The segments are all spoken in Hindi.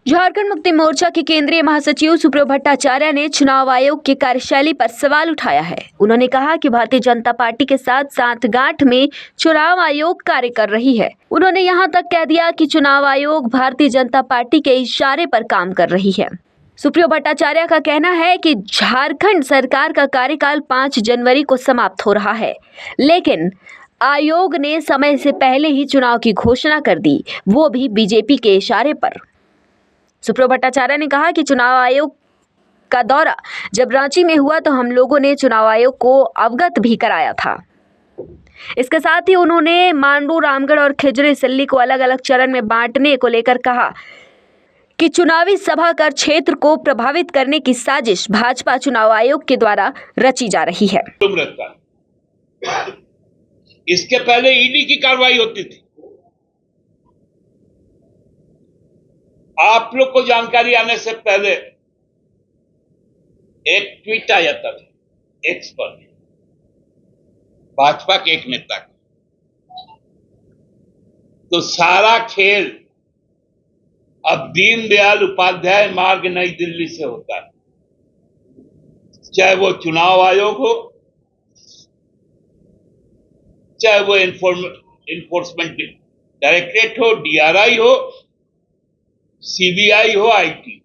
झारखंड मुक्ति मोर्चा के केंद्रीय महासचिव सुप्रियो भट्टाचार्य ने चुनाव आयोग की कार्यशैली पर सवाल उठाया है। उन्होंने कहा कि भारतीय जनता पार्टी के साथ सांठगांठ में चुनाव आयोग कार्य कर रही है। उन्होंने यहां तक कह दिया कि चुनाव आयोग भारतीय जनता पार्टी के इशारे पर काम कर रही है। सुप्रियो भट्टाचार्य का कहना है कि झारखंड सरकार का कार्यकाल 5 जनवरी को समाप्त हो रहा है, लेकिन आयोग ने समय से पहले ही चुनाव की घोषणा कर दी, वो भी बीजेपी के इशारे पर। सुप्रियो भट्टाचार्य ने कहा कि चुनाव आयोग का दौरा जब रांची में हुआ तो हम लोगों ने चुनाव आयोग को अवगत भी कराया था। इसके साथ ही उन्होंने मांडू, रामगढ़ और खिजरीसल्ली को अलग अलग चरण में बांटने को लेकर कहा कि चुनावी सभा कर क्षेत्र को प्रभावित करने की साजिश भाजपा चुनाव आयोग के द्वारा रची जा रही है। इसके पहले ईडी की कार्रवाई होती थी। आप लोग को जानकारी आने से पहले एक ट्वीट आ जाता था एक्स पर, भाजपा के एक नेता का। तो सारा खेल अब दीनदयाल उपाध्याय मार्ग नई दिल्ली से होता है, चाहे वो चुनाव आयोग हो, चाहे वो इन्फोर्समेंट डायरेक्टरेट हो, डीआरआई हो, सीबीआई हो, आईटी।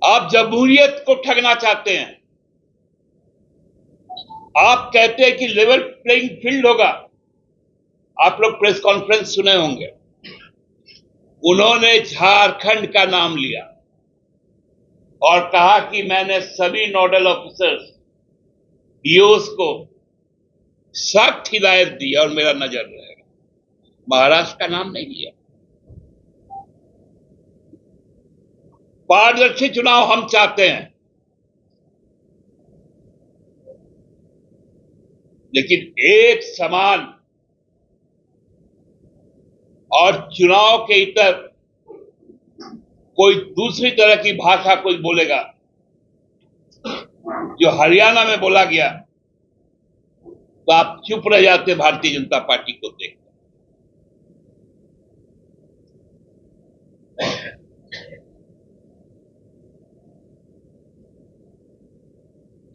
आप जमहूरियत को ठगना चाहते हैं। आप कहते हैं कि लेवल प्लेइंग फील्ड होगा। आप लोग प्रेस कॉन्फ्रेंस सुने होंगे, उन्होंने झारखंड का नाम लिया और कहा कि मैंने सभी नोडल ऑफिसर्स, डीओस को सख्त हिदायत दी और मेरा नजर रहेगा। महाराष्ट्र का नाम नहीं लिया। पारदर्शी चुनाव हम चाहते हैं, लेकिन एक समान और चुनाव के इतर कोई दूसरी तरह की भाषा कोई बोलेगा, जो हरियाणा में बोला गया, तो आप चुप रह जाते भारतीय जनता पार्टी को देख।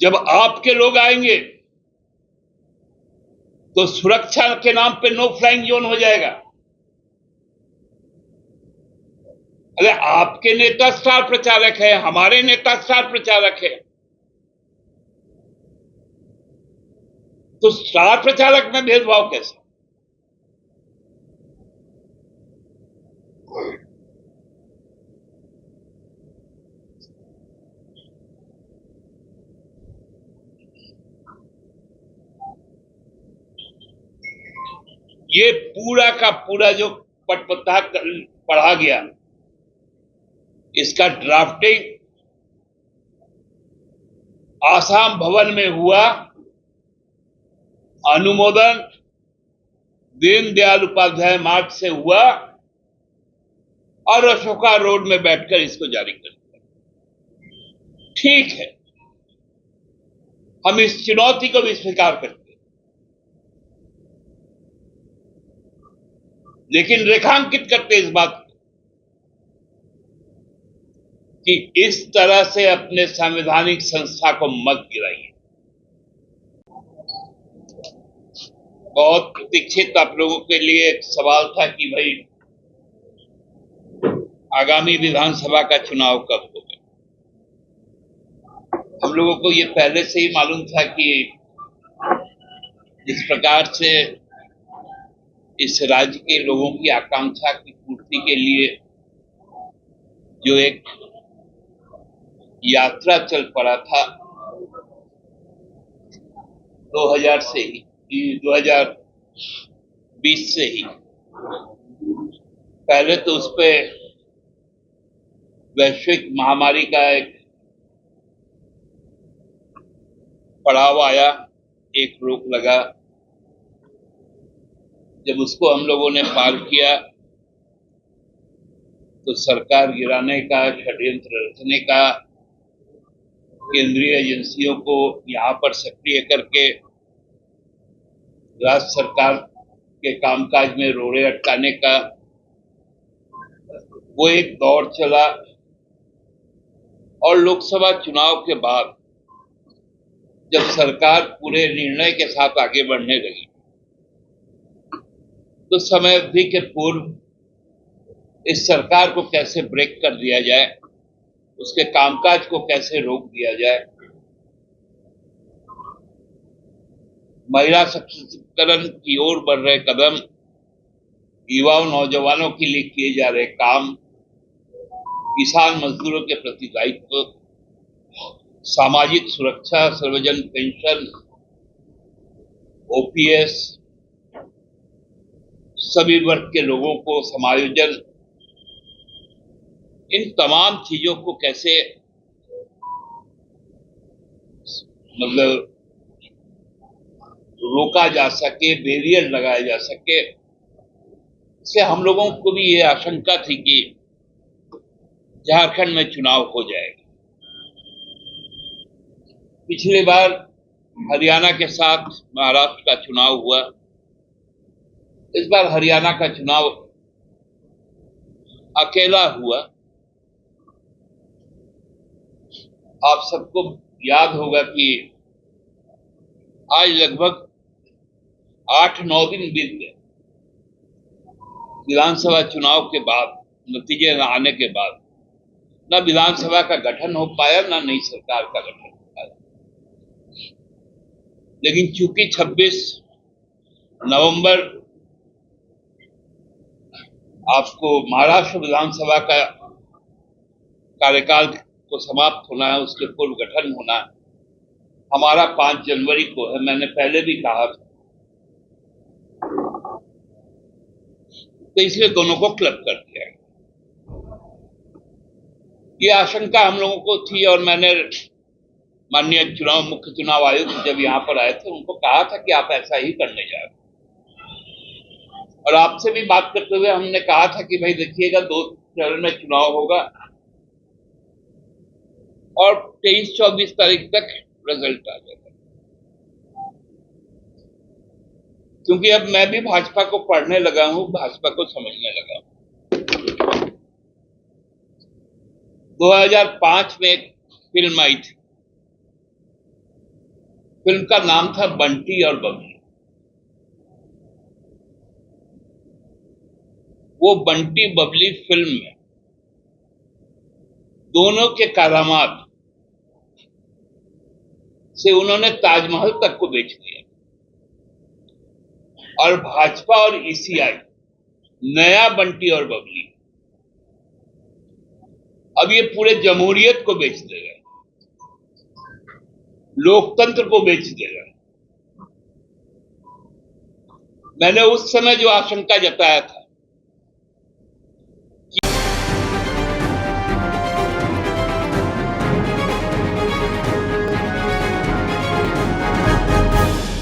जब आपके लोग आएंगे तो सुरक्षा के नाम पे नो फ्लाइंग जोन हो जाएगा। अरे आपके नेता स्टार प्रचारक है, हमारे नेता स्टार प्रचारक है, तो स्टार प्रचारक में भेदभाव कैसे? ये पूरा का पूरा जो पटपटा पढ़ा गया, इसका ड्राफ्टिंग आसाम भवन में हुआ, अनुमोदन दीनदयाल उपाध्याय मार्ग से हुआ और अशोका रोड में बैठकर इसको जारी कर दिया। ठीक है, हम इस चुनौती को भी स्वीकार करते हैं, लेकिन रेखांकित करते इस बात को कि इस तरह से अपने संवैधानिक संस्था को मत गिराइए। बहुत प्रतीक्षित आप लोगों के लिए एक सवाल था कि भाई आगामी विधानसभा का चुनाव कब होगा। हम लोगों को ये पहले से ही मालूम था कि जिस प्रकार से इस राज्य के लोगों की आकांक्षा की पूर्ति के लिए जो एक यात्रा चल पड़ा था 2020 से ही, पहले तो उस पे वैश्विक महामारी का एक पड़ाव आया, एक रोक लगा। जब उसको हम लोगों ने पार किया तो सरकार गिराने का, षड्यंत्र रचने का, केंद्रीय एजेंसियों को यहां पर सक्रिय करके राज्य सरकार के कामकाज में रोड़े अटकाने का वो एक दौर चला। और लोकसभा चुनाव के बाद जब सरकार पूरे निर्णय के साथ आगे बढ़ने लगी तो समय अवधि के पूर्व इस सरकार को कैसे ब्रेक कर दिया जाए, उसके कामकाज को कैसे रोक दिया जाए, महिला सशक्तिकरण की ओर बढ़ रहे कदम, युवाओं नौजवानों के लिए किए जा रहे काम, किसान मजदूरों के प्रति दायित्व, सामाजिक सुरक्षा, सर्वजन पेंशन, ओपीएस, सभी वर्ग के लोगों को समायोजन, इन तमाम चीजों को कैसे मतलब रोका जा सके, बैरियर लगाया जा सके, इससे हम लोगों को भी ये आशंका थी कि झारखंड में चुनाव हो जाएगा। पिछली बार हरियाणा के साथ महाराष्ट्र का चुनाव हुआ, इस बार हरियाणा का चुनाव अकेला हुआ। आप सबको याद होगा कि आज लगभग 8-9 दिन बीत गए विधानसभा चुनाव के बाद, नतीजे न आने के बाद न विधानसभा का गठन हो पाया, न नई सरकार का गठन हो पाया। लेकिन चूंकि 26 नवंबर आपको महाराष्ट्र विधानसभा का कार्यकाल को समाप्त होना है, उसके पूर्व गठन होना है, हमारा 5 जनवरी को है। मैंने पहले भी कहा था, तो इसलिए दोनों को क्लब कर दिया गया। ये आशंका हम लोगों को थी और मैंने माननीय मुख्य चुनाव आयुक्त जब यहाँ पर आए थे उनको कहा था कि आप ऐसा ही करने जा रहे हैं। और आपसे भी बात करते हुए हमने कहा था कि भाई देखिएगा 2 चरण में चुनाव होगा और 23-24 तारीख तक रिजल्ट आ जाएगा। क्योंकि अब मैं भी भाजपा को पढ़ने लगा हूं, भाजपा को समझने लगा हूं। 2005 में एक फिल्म आई थी, फिल्म का नाम था बंटी और बबली। वो बंटी बबली फिल्म में दोनों के करामात से उन्होंने ताजमहल तक को बेच दिया और भाजपा और ईसीआई नया बंटी और बबली, अब ये पूरे जमहूरियत को बेच देगा, लोकतंत्र को बेच देगा। मैंने उस समय जो आशंका जताया था